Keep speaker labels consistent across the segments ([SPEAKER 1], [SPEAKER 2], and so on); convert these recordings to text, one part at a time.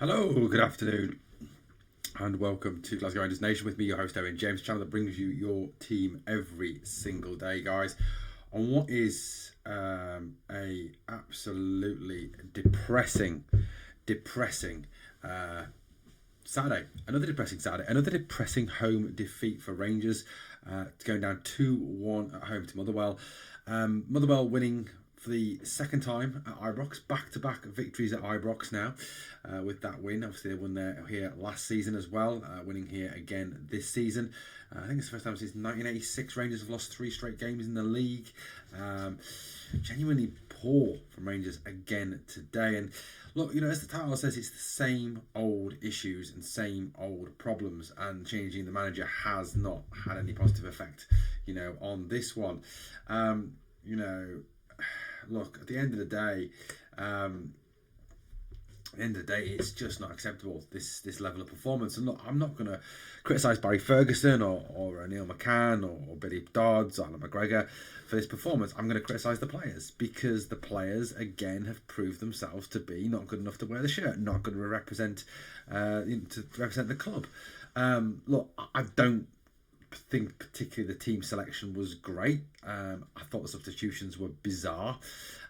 [SPEAKER 1] Hello, good afternoon, and welcome to Glasgow Rangers Nation with me, your host Owen James, channel that brings you your team every single day, guys, on what is a absolutely depressing Saturday. Another depressing Saturday. Another depressing home defeat for Rangers. It's going down 2-1 at home to Motherwell. Motherwell winning for the second time at Ibrox, back-to-back victories at Ibrox now with that win. Obviously they won there here last season as well, winning here again this season. I think it's the first time since 1986 Rangers have lost 3 straight games in the league. Genuinely poor from Rangers again today. And look, you know, as the title says, it's the same old issues and same old problems, and changing the manager has not had any positive effect, you know, on this one. You know, look, at the end of the day, it's just not acceptable, this level of performance. And look, I'm not going to criticise Barry Ferguson or Neil McCann or Billy Dodds or Alan McGregor for this performance. I'm going to criticise the players, because the players again have proved themselves to be not good enough to wear the shirt, not good to represent the club. Look, I don't think particularly the team selection was great. I thought the substitutions were bizarre,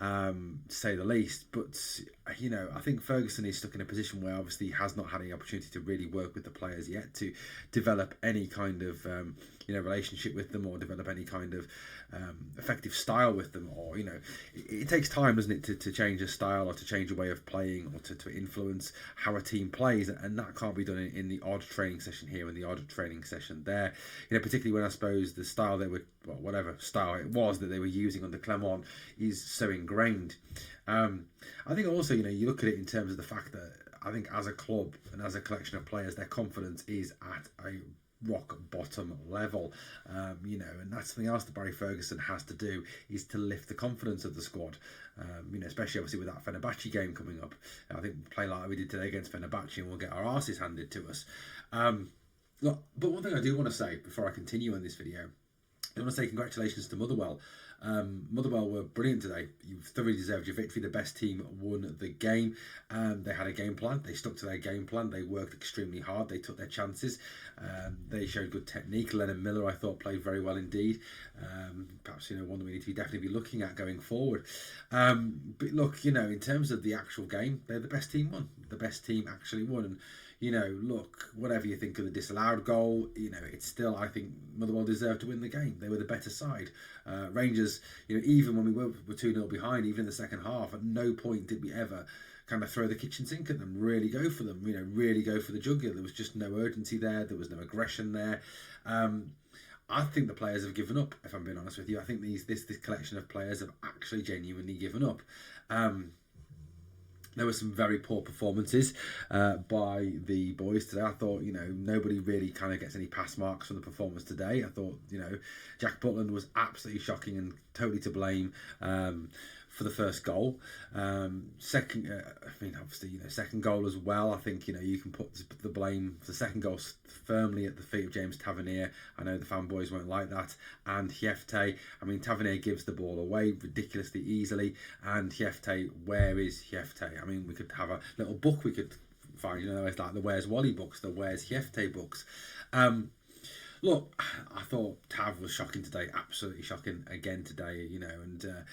[SPEAKER 1] to say the least. But you know, I think Ferguson is stuck in a position where obviously he has not had any opportunity to really work with the players yet, to develop any kind of relationship with them, or develop any kind of effective style with them. Or, you know, it takes time, doesn't it, to change a style, or to change a way of playing, or to influence how a team plays, and that can't be done in the odd training session here and the odd training session there. You know, particularly when I suppose the style they were, well, whatever style it was that they were using under Clement is so ingrained. I think also, you know, you look at it in terms of the fact that I think as a club and as a collection of players, their confidence is at a rock bottom level, you know, and that's something else that Barry Ferguson has to do, is to lift the confidence of the squad, you know, especially obviously with that Fenerbahce game coming up. I think play like we did today against Fenerbahce and we'll get our arses handed to us. Look, but one thing I do want to say before I continue on this video, I want to say congratulations to Motherwell. Motherwell were brilliant today. You thoroughly deserved your victory. The best team won the game. They had a game plan. They stuck to their game plan. They worked extremely hard. They took their chances. They showed good technique. Lennon Miller, I thought, played very well indeed. Perhaps, you know, one that we need to definitely be looking at going forward. But look, you know, in terms of the actual game, they're the best team won. The best team actually won. And you know, look, whatever you think of the disallowed goal, you know, it's still, I think Motherwell deserved to win the game. They were the better side. Rangers, you know, even when we were 2-0 behind, even in the second half, at no point did we ever kind of throw the kitchen sink at them, really go for them, you know, really go for the jugular. There was just no urgency there. There was no aggression there. I think the players have given up, if I'm being honest with you. I think this collection of players have actually genuinely given up. There were some very poor performances by the boys today. I thought, you know, nobody really kind of gets any pass marks from the performance today. I thought, you know, Jack Butland was absolutely shocking and totally to blame for the first goal. Second, I mean, obviously, you know, second goal as well. I think, you know, you can put the blame for the second goal firmly at the feet of James Tavernier. I know the fanboys won't like that. And Hjefte, I mean, Tavernier gives the ball away ridiculously easily. And Hjefte, where is Hjefte? I mean, we could have a little book we could find, you know, it's like the Where's Wally books, the Where's Hjefte books. Look, I thought Tav was shocking today, absolutely shocking again today, you know, and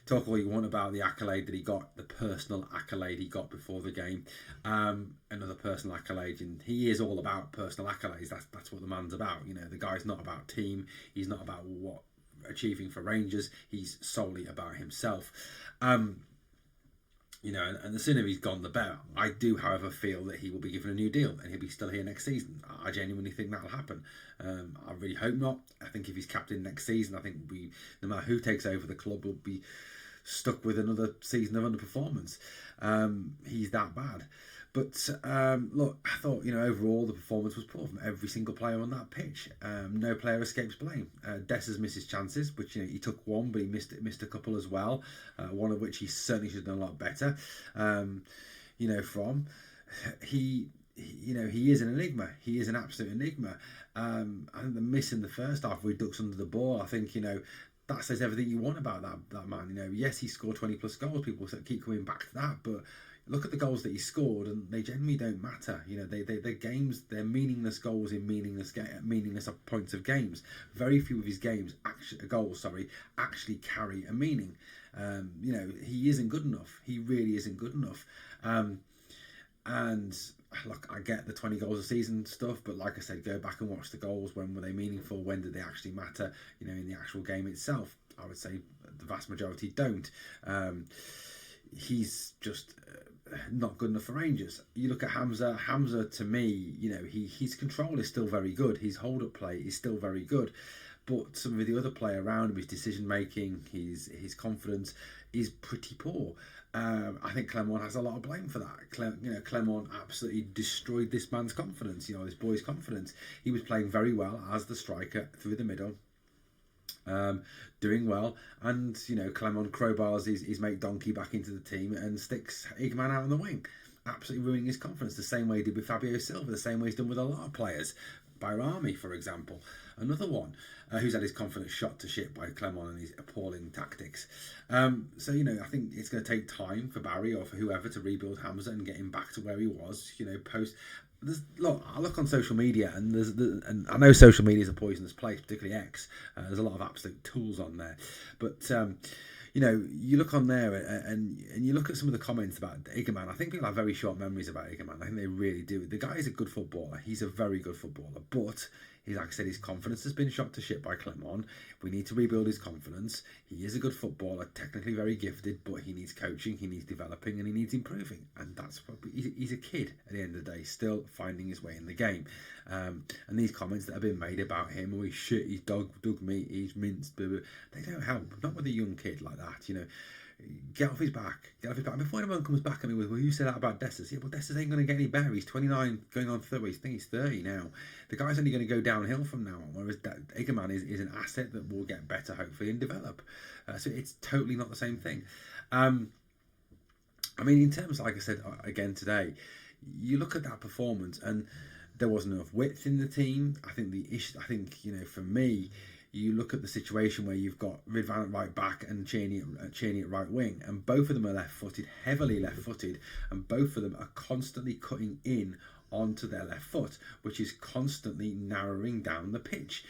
[SPEAKER 1] talk all you want about the accolade that he got, the personal accolade he got before the game. Another personal accolade, and he is all about personal accolades. That's what the man's about. You know, the guy's not about team. He's not about what achieving for Rangers. He's solely about himself. You know, and the sooner he's gone, the better. I do, however, feel that he will be given a new deal and he'll be still here next season. I genuinely think that'll happen. I really hope not. I think if he's captain next season, I think no matter who takes over the club, will be stuck with another season of underperformance. He's that bad. But look, I thought, you know, overall the performance was poor from every single player on that pitch. No player escapes blame. Dessers misses chances, which, you know, he took one, but he missed a couple as well. One of which he certainly should have done a lot better. You know, he he is an enigma. He is an absolute enigma. I think the miss in the first half where he ducks under the ball, I think, that says everything you want about that man. Yes, he scored 20 plus goals. People keep coming back to that, but look at the goals that he scored, and they generally don't matter. They're games, they're meaningless goals in meaningless points of games. Very few of his goals actually carry a meaning. He isn't good enough. He really isn't good enough. And look, I get the 20 goals a season stuff, but like I said, go back and watch the goals. When were they meaningful? When did they actually matter? In the actual game itself, I would say the vast majority don't. He's just not good enough for Rangers. You look at Hamza. Hamza, to me, his control is still very good. His hold-up play is still very good. But some of the other play around him, his decision making, his confidence is pretty poor. I think Clement has a lot of blame for that. Clement absolutely destroyed this man's confidence. This boy's confidence. He was playing very well as the striker through the middle, doing well, and Clement crowbars his mate Donkey back into the team and sticks Igman out on the wing, absolutely ruining his confidence. The same way he did with Fabio Silva. The same way he's done with a lot of players. Bayrami, for example, another one who's had his confidence shot to shit by Clement and his appalling tactics. So I think it's going to take time for Barry or for whoever to rebuild Hamza and get him back to where he was. I look on social media, and I know social media is a poisonous place, particularly X. There's a lot of absolute tools on there, but you look on there and you look at some of the comments about Igman. I think people have very short memories about Igman. I think they really do. The guy is a good footballer. He's a very good footballer, but like I said, his confidence has been shot to shit by Clement. We need to rebuild his confidence. He is a good footballer, technically very gifted, but he needs coaching, he needs developing, and he needs improving. And that's probably, he's a kid at the end of the day, still finding his way in the game. And these comments that have been made about him, he's shit, he's dug meat, he's minced, blah, blah, they don't help. Not with a young kid like that, Get off his back. Before anyone comes back at me with, well, you said that about Dessus. Yeah, well, Dessus ain't going to get any better. He's 29, going on 30. I think he's 30 now. The guy's only going to go downhill from now on, whereas Igman is an asset that will get better, hopefully, and develop. So it's totally not the same thing. In terms, like I said, again today, you look at that performance, and there wasn't enough width in the team. I think the issue, for me, you look at the situation where you've got Ridvan at right back and Cheney at right wing, and both of them are left-footed, heavily left-footed, and both of them are constantly cutting in onto their left foot, which is constantly narrowing down the pitch.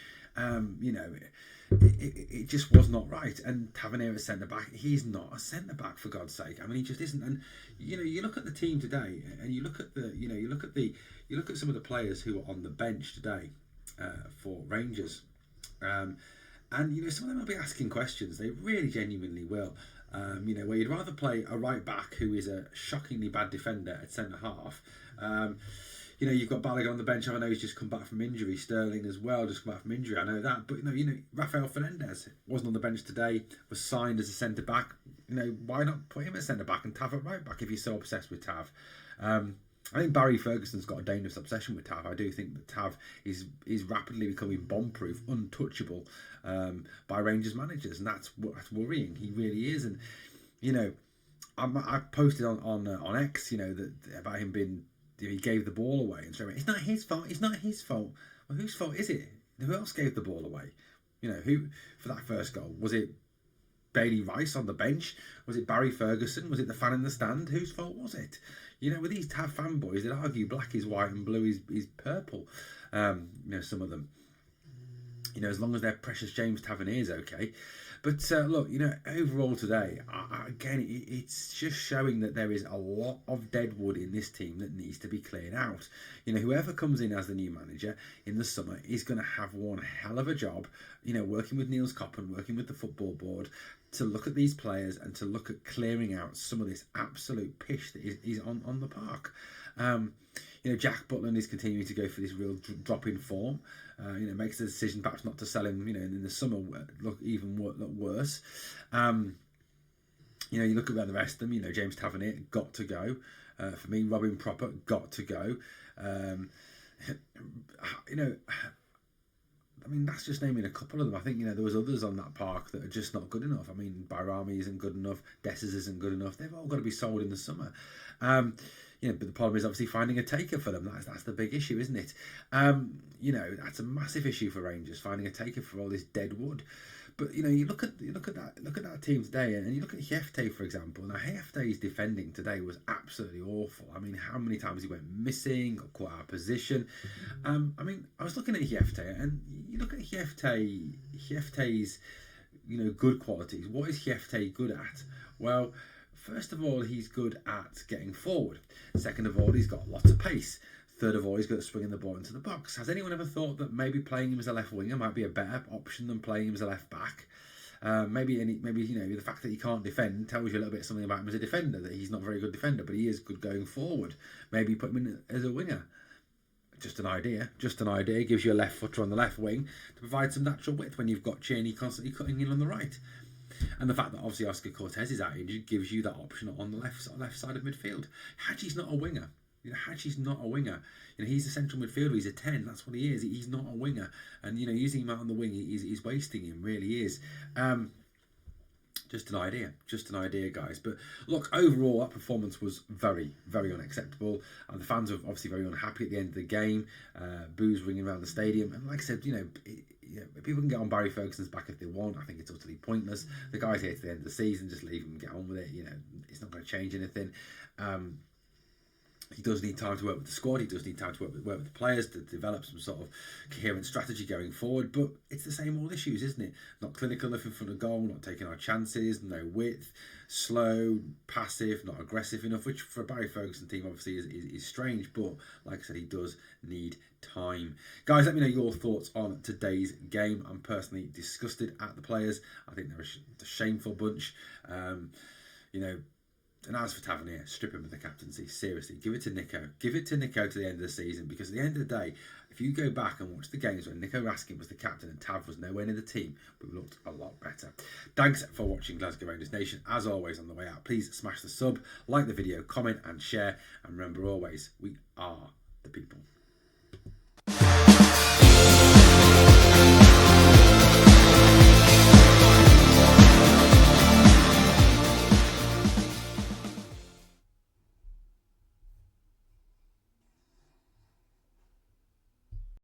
[SPEAKER 1] It just was not right. And Tavernier at centre back, he's not a centre back, for God's sake. He just isn't. And you look at the team today, and you look at some of the players who are on the bench today for Rangers. And some of them will be asking questions. They really genuinely will. Where you'd rather play a right back who is a shockingly bad defender at centre half. You've got Balogun on the bench. I know he's just come back from injury. Sterling as well, just come back from injury. I know that. But Rafael Fernandez wasn't on the bench today. Was signed as a centre back. Why not put him at centre back and Tav at right back if you're so obsessed with Tav? I think Barry Ferguson's got a dangerous obsession with Tav. I do think that Tav is rapidly becoming bomb-proof, untouchable by Rangers managers, and that's worrying. He really is. And I posted on X, that about him being, he gave the ball away, and so it's not his fault. It's not his fault. Well, whose fault is it? Who else gave the ball away? Who for that first goal? Was it Bailey Rice on the bench? Was it Barry Ferguson? Was it the fan in the stand? Whose fault was it? With these Tav fanboys, they'd argue black is white and blue is purple. Some of them. As long as they're Precious James Tavernier's okay. But look, overall today, again, it's just showing that there is a lot of dead wood in this team that needs to be cleared out. Whoever comes in as the new manager in the summer is going to have one hell of a job, working with Niels Coppen, working with the football board, to look at these players and to look at clearing out some of this absolute pish that is on the park. Jack Butland is continuing to go for this real drop in form. Makes the decision perhaps not to sell him. In the summer, look worse. You look at the rest of them. James Tavernier got to go. For me, Robin Proper got to go. That's just naming a couple of them. I think, there was others on that park that are just not good enough. Bayrami isn't good enough. Dessus isn't good enough. They've all got to be sold in the summer. but the problem is obviously finding a taker for them. That's the big issue, isn't it? That's a massive issue for Rangers, finding a taker for all this dead wood. But you look at that team today, and you look at Hjefte, for example. Now Hjefte's defending today was absolutely awful. I mean, how many times he went missing or caught out of position? I was looking at Hjefte, and you look at Hjefte's good qualities. What is Hjefte good at? Well, first of all, he's good at getting forward. Second of all, he's got lots of pace. Third of all, he's good at swinging the ball into the box. Has anyone ever thought that maybe playing him as a left winger might be a better option than playing him as a left back? Maybe the fact that he can't defend tells you a little bit something about him as a defender, that he's not a very good defender, but he is good going forward. Maybe put him in as a winger. Just an idea. Gives you a left footer on the left wing to provide some natural width when you've got Cheney constantly cutting in on the right. And the fact that obviously Oscar Cortez is out injured gives you that option on the left side of midfield. Haji's not a winger. Haji's not a winger. He's a central midfielder. He's a 10. That's what he is. He's not a winger. And using him out on the wing, he's wasting him. Really is. Just an idea, guys. But look, overall, that performance was very, very unacceptable. And the fans were obviously very unhappy at the end of the game. Boos ringing around the stadium. And like I said, people can get on Barry Ferguson's back if they want. I think it's utterly pointless. The guy's here to the end of the season. Just leave him and get on with it. It's not going to change anything. He does need time to work with the squad. He does need time to work with the players to develop some sort of coherent strategy going forward. But it's the same old issues, isn't it? Not clinical enough in front of goal, not taking our chances, no width, slow, passive, not aggressive enough, which for a Barry Ferguson team obviously is strange. But like I said, he does need time. Guys, let me know your thoughts on today's game. I'm personally disgusted at the players. I think they're a shameful bunch. And as for Tavernier, strip him of the captaincy. Seriously, give it to Nico. Give it to Nico to the end of the season, because at the end of the day, if you go back and watch the games when Nico Raskin was the captain and Tav was nowhere near the team, we looked a lot better. Thanks for watching Glasgow Rangers Nation. As always, on the way out, please smash the sub, like the video, comment and share. And remember always, we are the people.